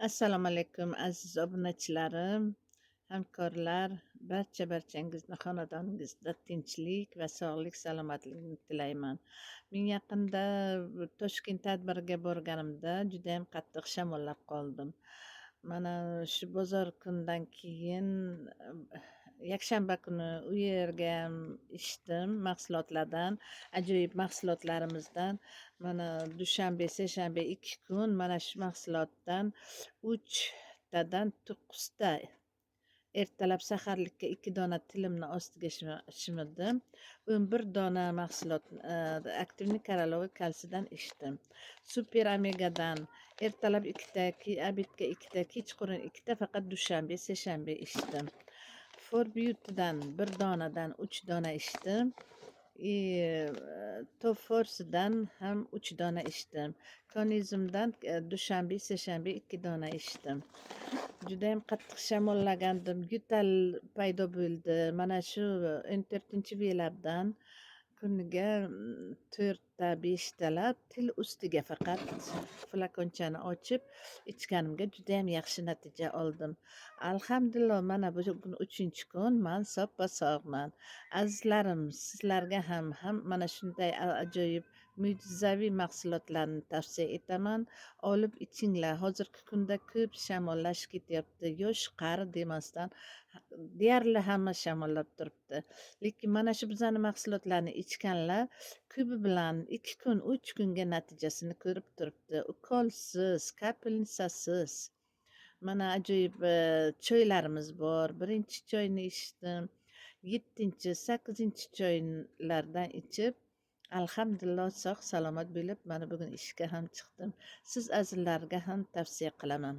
Assalomu alaykum aziz obunachilarim, hamkorlar, barchangizni xonadoningizda tinchlik va sog'lik salomatlikni tilayman. Men yaqinda Toshkent tadbiriga borganimda judayam qattiq shamollab qoldim. Mana shu bozor kunidan keyin yakshanba kuni u yergayam ishdim mahsulotlardan, ajoyib mahsulotlarimizdan. Mana dushanba, seshanba 2 kun mana shu mahsulotdan 3 tadan 9 ta ertalab saharlikka 2 dona tilimni ostiga shimidim. 11 dona mahsulot aktivniy koralloviy kalsiydan ichdim. Super omegadan ertalab 2 ta, obedga 2 ta, kechqurun 2 ta faqat dushanba, seshanba ichdim. For Beauty'dan 1 donadan 3 dona ichdim. Top Force'dan ham 3 dona ichdim. Konizmdan dushanba, seshanba 2 dona ichdim. Judayam qattiq shamollagandim. Yo'tal paydo bo'ldi. Mana shu 14-velabdan kuniga 4 ta, 5 talab til ustiga faqat flakonchani ochib ichganimga judayam yaxshi natija oldim. Alhamdulillah, mana bugun 3-kun man soppa sog'man. Azizlarim, sizlarga ham mana shunday ajoyib mo'jizaviy mahsulotlarni tavsiya etaman. Olib ichinglar. Hozirgi kunda ko'p shamollash ketyapti. Yosh, qari demasdan deyarli hamma shamollab turibdi. Lekin mana shu bizani mahsulotlarni ichganlar ko'pi bilan 2 kun, 3 kunga natijasini ko'rib turibdi. Ukolsiz, kapelnisasiz. Mana ajoyib choylarimiz bor. 1-choyni ichdim. 7-chi, 8-chi choylardan ichib alhamdulillah sog' salomat bo'lib mana bugun ishga ham chiqdim. Siz azizlarga ham tavsiya qilaman.